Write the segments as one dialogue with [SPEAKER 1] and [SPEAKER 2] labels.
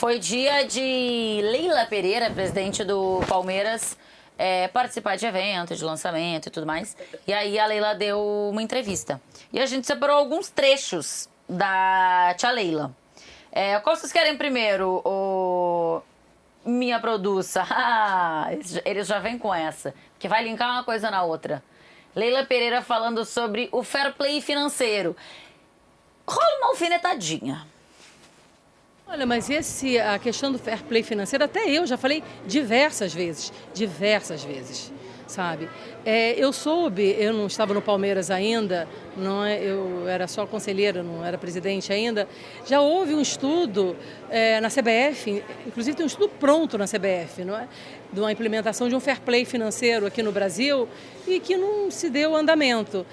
[SPEAKER 1] Foi dia de Leila Pereira, presidente do Palmeiras, participar de eventos, de lançamento e tudo mais. E aí a Leila deu uma entrevista. E a gente separou alguns trechos da tia Leila. Qual vocês querem primeiro? Minha produça. Eles já vêm com essa. Que vai linkar uma coisa na outra. Leila Pereira falando sobre o fair play financeiro. Rola uma alfinetadinha.
[SPEAKER 2] Olha, mas a questão do fair play financeiro, até eu já falei diversas vezes, sabe? Eu soube, eu não estava no Palmeiras ainda, eu era só conselheira, não era presidente ainda, já houve um estudo na CBF, inclusive tem um estudo pronto na CBF, não é? De uma implementação de um fair play financeiro aqui no Brasil e que não se deu andamento.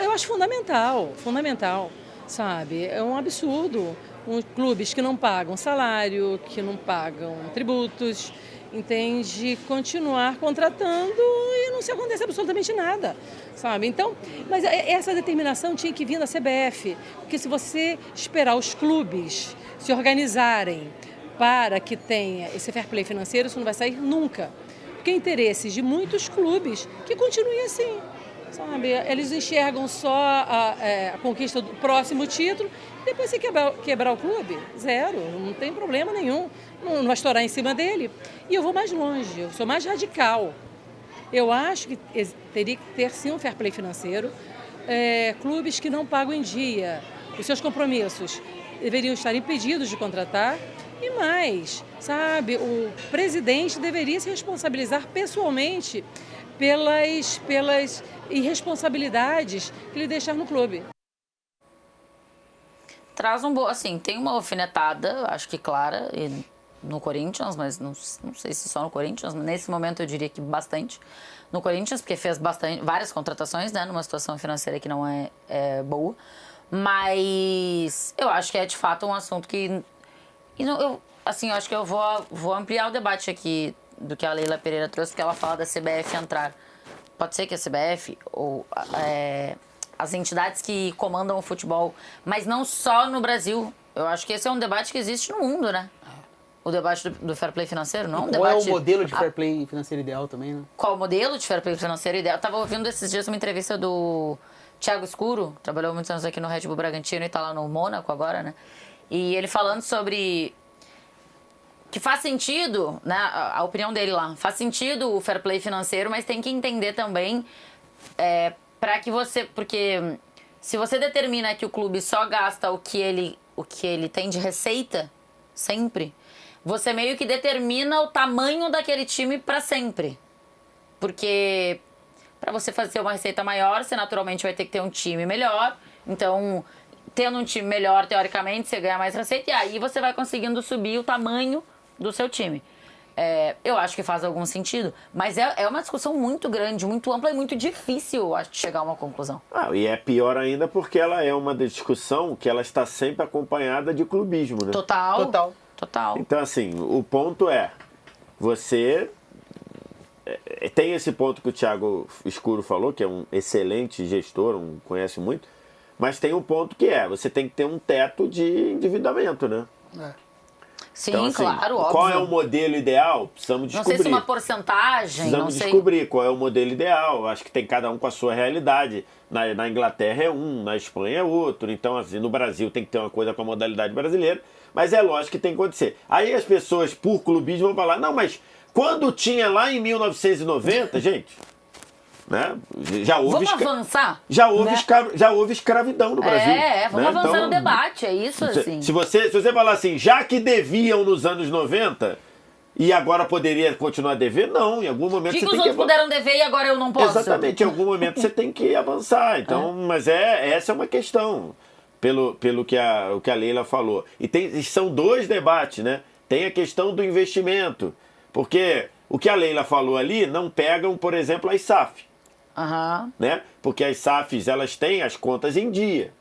[SPEAKER 2] Eu acho fundamental, sabe? É um absurdo. Clubes que não pagam salário, que não pagam tributos, entende? Continuar contratando e não se acontecer absolutamente nada, sabe? Então, mas essa determinação tinha que vir da CBF, porque se você esperar os clubes se organizarem para que tenha esse fair play financeiro, isso não vai sair nunca. Porque é interesses de muitos clubes que continuem assim. Sabe? Eles enxergam só a conquista do próximo título, depois se quebrar o clube, zero, não tem problema nenhum, não vai estourar em cima dele. E eu vou mais longe, eu sou mais radical. Eu acho que teria que ter sim um fair play financeiro, clubes que não pagam em dia os seus compromissos deveriam estar impedidos de contratar e mais, sabe, o presidente deveria se responsabilizar pessoalmente pelas irresponsabilidades que ele deixar no clube.
[SPEAKER 1] Traz assim, tem uma alfinetada, acho que clara, no Corinthians, mas não sei se só no Corinthians, mas nesse momento eu diria que bastante no Corinthians, porque fez várias contratações, né, numa situação financeira que não é boa, mas eu acho que é de fato um assunto que, eu acho que eu vou ampliar o debate aqui do que a Leila Pereira trouxe, porque ela fala da CBF entrar. Pode ser que a CBF ou as entidades que comandam o futebol, mas não só no Brasil. Eu acho que esse é um debate que existe no mundo, né? O debate do fair play financeiro, não?
[SPEAKER 3] Qual é o modelo de fair play financeiro ideal também, né?
[SPEAKER 1] Qual o modelo de fair play financeiro ideal? Eu tava ouvindo esses dias uma entrevista do Thiago Escuro, trabalhou muitos anos aqui no Red Bull Bragantino e tá lá no Mônaco agora, né? E ele falando sobre que faz sentido, né, a opinião dele lá, faz sentido o fair play financeiro, mas tem que entender também para que porque se você determina que o clube só gasta o que ele tem de receita sempre, você meio que determina o tamanho daquele time para sempre, porque para você fazer uma receita maior, você naturalmente vai ter que ter um time melhor, então tendo um time melhor, teoricamente, você ganha mais receita e aí você vai conseguindo subir o tamanho do seu time. Eu acho que faz algum sentido, mas é uma discussão muito grande, muito ampla e muito difícil, eu acho, de chegar a uma conclusão.
[SPEAKER 4] E é pior ainda porque ela é uma discussão que ela está sempre acompanhada de clubismo, né?
[SPEAKER 1] Total.
[SPEAKER 4] Então, assim, o ponto você tem esse ponto que o Thiago Escuro falou, que é um excelente gestor, conhece muito, mas tem um ponto que você tem que ter um teto de endividamento, né?
[SPEAKER 1] Sim,
[SPEAKER 4] então, assim,
[SPEAKER 1] claro, óbvio.
[SPEAKER 4] Qual é o modelo ideal? Precisamos descobrir.
[SPEAKER 1] Não sei se uma porcentagem,
[SPEAKER 4] Precisamos descobrir qual é o modelo ideal. Acho que tem cada um com a sua realidade. Na Inglaterra é na Espanha é outro. Então, assim, no Brasil tem que ter uma coisa com a modalidade brasileira. Mas é lógico que tem que acontecer. Aí as pessoas, por clubismo, vão falar, não, mas quando tinha lá em 1990, gente... Né?
[SPEAKER 1] Vamos avançar?
[SPEAKER 4] Já houve escravidão no Brasil.
[SPEAKER 1] Vamos avançar no debate, é isso assim.
[SPEAKER 4] Se você falar assim, já que deviam nos anos 90 e agora poderia continuar a dever, não, em algum momento você tem que...
[SPEAKER 1] os outros puderam dever e agora eu não posso?
[SPEAKER 4] Exatamente, em algum momento você tem que avançar. Então, mas essa é uma questão, pelo que a Leila falou. E são dois debates, né? Tem a questão do investimento, porque o que a Leila falou ali não pegam, por exemplo, as SAF. Né? Porque as SAFs, elas têm as contas em dia.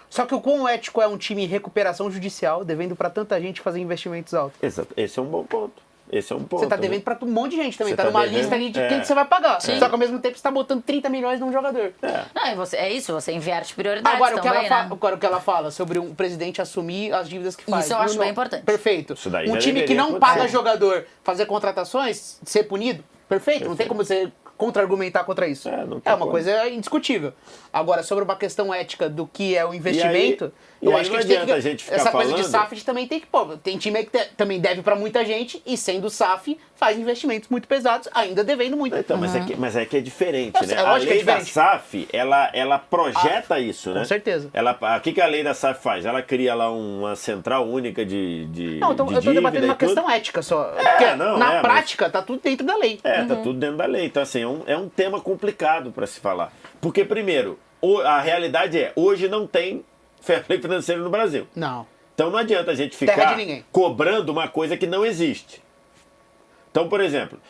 [SPEAKER 3] Só que o quão ético é um time em recuperação judicial, devendo para tanta gente fazer investimentos altos?
[SPEAKER 4] Exato. Esse é um bom ponto. Esse é um ponto.
[SPEAKER 3] Você tá devendo pra um monte de gente também.
[SPEAKER 4] Você
[SPEAKER 3] Tá
[SPEAKER 4] tá
[SPEAKER 3] numa
[SPEAKER 4] devendo,
[SPEAKER 3] lista ali de
[SPEAKER 4] é.
[SPEAKER 3] quem que você vai pagar.
[SPEAKER 1] Sim.
[SPEAKER 3] Só que ao mesmo tempo você tá botando 30 milhões num jogador.
[SPEAKER 1] Não, é isso, você inverte prioridades
[SPEAKER 3] Agora,
[SPEAKER 1] também, né?
[SPEAKER 3] agora, o que ela fala sobre um presidente assumir as dívidas que faz.
[SPEAKER 1] Isso eu acho bem importante.
[SPEAKER 3] Perfeito.
[SPEAKER 4] Isso daí
[SPEAKER 3] Um
[SPEAKER 4] já
[SPEAKER 3] time que
[SPEAKER 4] deveria
[SPEAKER 3] não
[SPEAKER 4] acontecer.
[SPEAKER 3] paga jogador fazer contratações, ser punido, perfeito. Não tem como você contra-argumentar contra isso.
[SPEAKER 4] Não tem
[SPEAKER 3] É uma
[SPEAKER 4] como.
[SPEAKER 3] coisa indiscutível. Agora, sobre uma questão ética do que é o investimento,
[SPEAKER 4] e
[SPEAKER 3] eu
[SPEAKER 4] aí
[SPEAKER 3] acho que
[SPEAKER 4] não
[SPEAKER 3] a gente tem
[SPEAKER 4] adianta
[SPEAKER 3] que...
[SPEAKER 4] a gente ficar
[SPEAKER 3] Essa coisa de
[SPEAKER 4] falando-
[SPEAKER 3] SAF também tem que... Pô, tem time que também deve pra muita gente e sendo SAF faz investimentos muito pesados, ainda devendo muito.
[SPEAKER 4] Então, mas é que é diferente,
[SPEAKER 3] Nossa,
[SPEAKER 4] né?
[SPEAKER 3] é
[SPEAKER 4] A
[SPEAKER 3] lógico que é
[SPEAKER 4] lei da
[SPEAKER 3] diferente.
[SPEAKER 4] SAF, ela projeta isso, né?
[SPEAKER 3] com certeza.
[SPEAKER 4] O que a lei da SAF faz? Ela cria lá uma central única de
[SPEAKER 3] Não, eu tô
[SPEAKER 4] dívida
[SPEAKER 3] debatendo
[SPEAKER 4] e
[SPEAKER 3] uma
[SPEAKER 4] tudo.
[SPEAKER 3] questão ética só. Porque
[SPEAKER 4] não,
[SPEAKER 3] na
[SPEAKER 4] mas-
[SPEAKER 3] prática tá tudo dentro da lei.
[SPEAKER 4] Tá tudo dentro da lei. Então, assim, é um tema complicado para se falar. Porque, primeiro, a realidade é, hoje não tem fair play financeiro no Brasil.
[SPEAKER 3] Não.
[SPEAKER 4] Então não adianta a gente
[SPEAKER 3] Terra
[SPEAKER 4] ficar
[SPEAKER 3] de ninguém.
[SPEAKER 4] cobrando uma coisa que não existe. Então, por exemplo,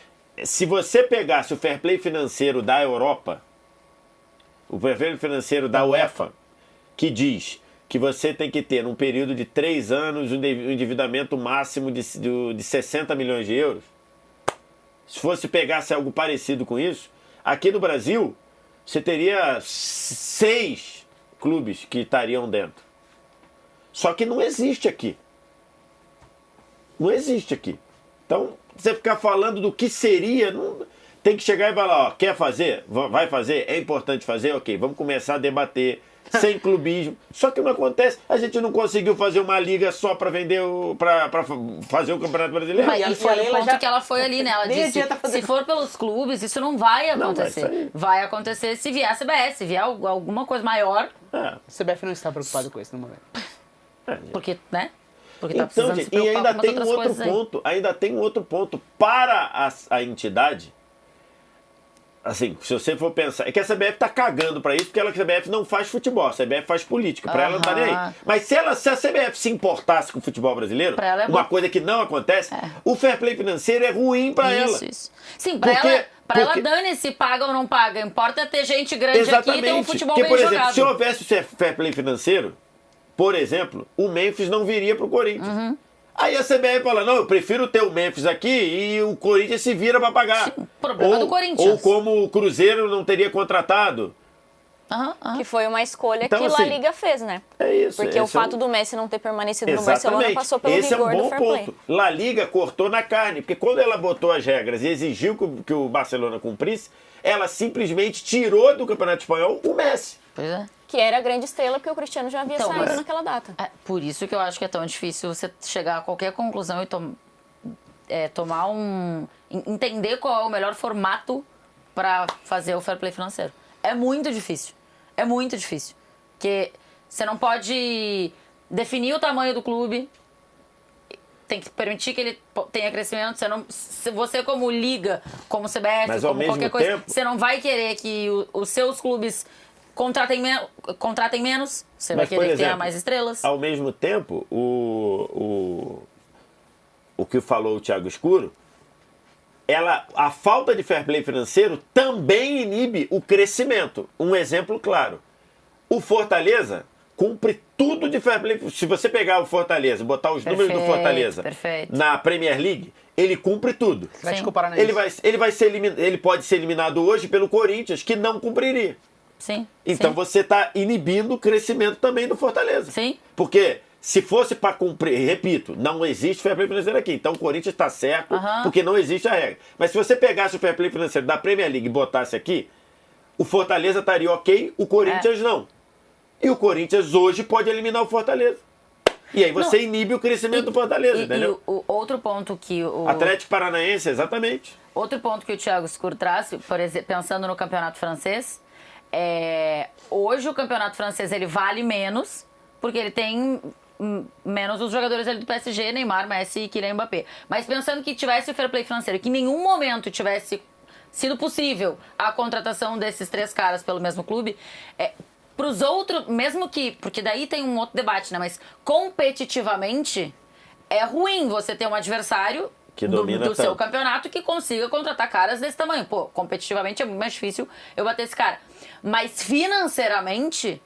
[SPEAKER 4] se você pegasse o fair play financeiro da Europa, o fair play financeiro da UEFA, que diz que você tem que ter, num período de 3 anos, um endividamento máximo de 60 milhões de euros, se fosse pegasse algo parecido com isso, aqui no Brasil, você teria 6 clubes que estariam dentro. Só que não existe aqui. Não existe aqui. Então, você ficar falando do que seria, tem que chegar e falar, ó, quer fazer? Vai fazer? É importante fazer? Ok, vamos começar a debater, sem clubismo. Só que não acontece, a gente não conseguiu fazer uma liga só para vender, para fazer o Campeonato Brasileiro.
[SPEAKER 3] Mas-
[SPEAKER 1] E
[SPEAKER 3] E
[SPEAKER 1] foi
[SPEAKER 3] a
[SPEAKER 1] o
[SPEAKER 3] Leila
[SPEAKER 1] ponto
[SPEAKER 3] já-
[SPEAKER 1] que ela foi ali, né? Ela
[SPEAKER 3] Nem
[SPEAKER 1] disse,
[SPEAKER 3] adianta fazer-
[SPEAKER 1] se for pelos clubes, isso não vai
[SPEAKER 4] Não, vai
[SPEAKER 1] acontecer.
[SPEAKER 4] sair.
[SPEAKER 1] Vai acontecer se vier a CBS, se vier alguma coisa maior,
[SPEAKER 3] A CBF não está preocupada com isso no momento.
[SPEAKER 1] porque, né? Porque tá
[SPEAKER 4] Então,
[SPEAKER 1] precisando se
[SPEAKER 4] gente, e
[SPEAKER 1] preocupar
[SPEAKER 4] ainda
[SPEAKER 1] com
[SPEAKER 4] tem
[SPEAKER 1] umas
[SPEAKER 4] um
[SPEAKER 1] outras
[SPEAKER 4] outro
[SPEAKER 1] coisas aí.
[SPEAKER 4] ponto, ainda tem um outro ponto para a entidade. Assim, se você for pensar, é que a CBF tá cagando pra isso, porque a CBF não faz futebol, a CBF faz política, pra ela não tá nem aí.
[SPEAKER 1] Aham.
[SPEAKER 4] Mas se a CBF se importasse com o futebol brasileiro,
[SPEAKER 1] Pra ela é
[SPEAKER 4] uma
[SPEAKER 1] bom.
[SPEAKER 4] coisa que não acontece, o fair play financeiro é ruim pra ela.
[SPEAKER 1] Isso. Sim, pra
[SPEAKER 4] Porque-
[SPEAKER 1] ela,
[SPEAKER 4] porque-
[SPEAKER 1] dane se paga ou não paga. Importa ter gente grande aqui e ter um futebol
[SPEAKER 4] Porque,
[SPEAKER 1] bem
[SPEAKER 4] por exemplo,
[SPEAKER 1] jogado.
[SPEAKER 4] se houvesse o fair play financeiro, por exemplo, o Memphis não viria pro Corinthians.
[SPEAKER 1] Uhum.
[SPEAKER 4] Aí a CBF fala, não, eu prefiro ter o Memphis aqui e o Corinthians se vira pra pagar.
[SPEAKER 1] Sim, problema do Corinthians.
[SPEAKER 4] Ou como o Cruzeiro não teria contratado.
[SPEAKER 1] Aham.
[SPEAKER 5] Que foi uma escolha
[SPEAKER 4] Então,
[SPEAKER 5] que a
[SPEAKER 4] assim,
[SPEAKER 5] La Liga fez, né?
[SPEAKER 4] É isso.
[SPEAKER 5] Porque o
[SPEAKER 4] esse é
[SPEAKER 5] fato do Messi não ter permanecido no Barcelona
[SPEAKER 4] Exatamente.
[SPEAKER 5] passou pelo
[SPEAKER 4] Esse é
[SPEAKER 5] rigor
[SPEAKER 4] um
[SPEAKER 5] do
[SPEAKER 4] bom
[SPEAKER 5] fair play.
[SPEAKER 4] ponto. La Liga cortou na carne, porque quando ela botou as regras e exigiu que o Barcelona cumprisse, ela simplesmente tirou do Campeonato Espanhol o Messi.
[SPEAKER 1] Pois é.
[SPEAKER 5] Que era a grande estrela, porque o Cristiano já havia
[SPEAKER 1] Então,
[SPEAKER 5] saído
[SPEAKER 1] mas-
[SPEAKER 5] naquela data.
[SPEAKER 1] É por isso que eu acho que é tão difícil você chegar a qualquer conclusão e tomar entender qual é o melhor formato para fazer o fair play financeiro. É muito difícil. É muito difícil. Porque você não pode definir o tamanho do clube, tem que permitir que ele tenha crescimento. Se você como liga, como CBF,
[SPEAKER 4] Mas, ao
[SPEAKER 1] como
[SPEAKER 4] mesmo
[SPEAKER 1] qualquer coisa,
[SPEAKER 4] tempo-
[SPEAKER 1] você não vai querer que os seus clubes contratem menos. Você vai
[SPEAKER 4] Mas, por
[SPEAKER 1] querer que tenha
[SPEAKER 4] exemplo,
[SPEAKER 1] mais estrelas.
[SPEAKER 4] Ao mesmo tempo, o que falou o Thiago Escuro, a falta de fair play financeiro também inibe o crescimento. Um exemplo claro. O Fortaleza cumpre tudo de fair play. Se você pegar o Fortaleza, botar os números do
[SPEAKER 1] Perfeito,
[SPEAKER 4] Fortaleza
[SPEAKER 1] perfeito.
[SPEAKER 4] na Premier League, ele cumpre tudo.
[SPEAKER 3] Atlético Paranaense.
[SPEAKER 4] Ele pode ser eliminado hoje pelo Corinthians, que não cumpriria.
[SPEAKER 1] Sim.
[SPEAKER 4] Então
[SPEAKER 1] sim.
[SPEAKER 4] você está inibindo o crescimento também do Fortaleza.
[SPEAKER 1] Sim.
[SPEAKER 4] Porque se fosse para cumprir, repito, não existe fair play financeiro aqui. Então o Corinthians está certo,
[SPEAKER 1] Aham.
[SPEAKER 4] porque não existe a regra. Mas se você pegasse o fair play financeiro da Premier League e botasse aqui, o Fortaleza estaria ok, o Corinthians não. E o Corinthians hoje pode eliminar o Fortaleza. E aí você inibe o crescimento do Fortaleza, entendeu?
[SPEAKER 1] E o outro ponto que o
[SPEAKER 4] Atlético Paranaense, exatamente.
[SPEAKER 1] outro ponto que o Thiago Escuro traz, por exemplo, pensando no campeonato francês, hoje o campeonato francês ele vale menos porque ele tem menos os jogadores ali do PSG, Neymar, Messi e Kylian Mbappé. Mas pensando que tivesse o fair play financeiro, que em nenhum momento tivesse sido possível a contratação desses 3 caras pelo mesmo clube, para os outros, mesmo que, porque daí tem um outro debate, né? Mas competitivamente é ruim você ter um adversário
[SPEAKER 4] Que
[SPEAKER 1] do
[SPEAKER 4] domina
[SPEAKER 1] seu
[SPEAKER 4] tanto.
[SPEAKER 1] campeonato que consiga contratar caras desse tamanho. Pô, competitivamente é muito mais difícil eu bater esse cara. Mas financeiramente,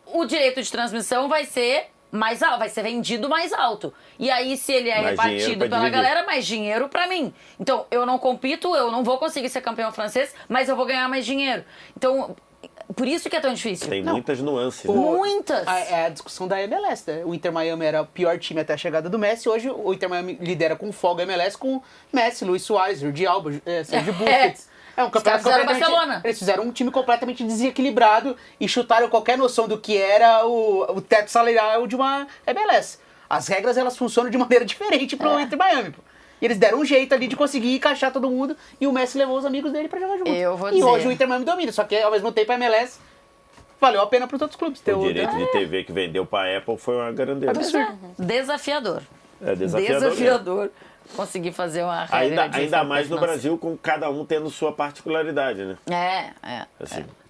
[SPEAKER 1] o direito de transmissão vai ser mais alto, vai ser vendido mais alto. E aí, se ele é
[SPEAKER 4] Mais dinheiro
[SPEAKER 1] repartido
[SPEAKER 4] pra
[SPEAKER 1] pela
[SPEAKER 4] dividir.
[SPEAKER 1] galera, mais dinheiro pra mim. Então, eu não compito, eu não vou conseguir ser campeão francês, mas eu vou ganhar mais dinheiro. Então, por isso que é tão difícil.
[SPEAKER 4] Tem muitas nuances. né?
[SPEAKER 1] Muitas.
[SPEAKER 3] É a discussão da MLS, né? O Inter Miami era o pior time até a chegada do Messi. Hoje o Inter Miami lidera com folga a MLS com Messi, Luis Suárez, Jordi Alba, Sérgio Busquets. É um campeonato
[SPEAKER 1] Os caras fizeram
[SPEAKER 3] completamente...
[SPEAKER 1] Barcelona.
[SPEAKER 3] Eles fizeram um time completamente desequilibrado e chutaram qualquer noção do que era o teto salarial de uma MLS. As regras, elas funcionam de maneira diferente pro Inter Miami, pô. E eles deram um jeito ali de conseguir encaixar todo mundo e o Messi levou os amigos dele pra jogar junto.
[SPEAKER 1] Eu vou
[SPEAKER 3] e
[SPEAKER 1] dizer.
[SPEAKER 3] hoje o Inter Miami domina, só que ao mesmo tempo a MLS valeu a pena pros outros clubes. ter
[SPEAKER 4] O direito de TV que vendeu pra Apple foi uma grandeza.
[SPEAKER 1] Desafiador.
[SPEAKER 4] É desafiador. mesmo.
[SPEAKER 1] Desafiador. Conseguir fazer uma regra
[SPEAKER 4] Ainda mais no
[SPEAKER 1] Nossa.
[SPEAKER 4] Brasil, com cada um tendo sua particularidade, né?
[SPEAKER 1] É.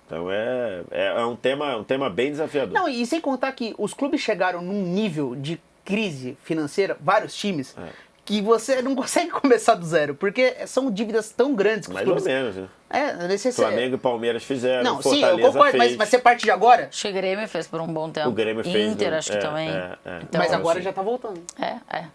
[SPEAKER 4] Então é um tema bem desafiador.
[SPEAKER 3] Não, e sem contar que os clubes chegaram num nível de crise financeira, vários times, que você não consegue começar do zero, porque são dívidas tão grandes que os
[SPEAKER 4] Mais ou
[SPEAKER 3] clubes...
[SPEAKER 4] menos, né?
[SPEAKER 3] Necessário.
[SPEAKER 4] Flamengo e Palmeiras fizeram,
[SPEAKER 3] Não, sim, eu
[SPEAKER 4] Fortaleza
[SPEAKER 3] concordo,
[SPEAKER 4] fez.
[SPEAKER 3] mas você parte de agora,
[SPEAKER 1] Acho que o Grêmio fez por um bom tempo.
[SPEAKER 4] O Grêmio fez,
[SPEAKER 1] Inter,
[SPEAKER 4] né?
[SPEAKER 1] acho que também. Então,
[SPEAKER 3] mas agora
[SPEAKER 4] assim.
[SPEAKER 3] já tá voltando.
[SPEAKER 1] É.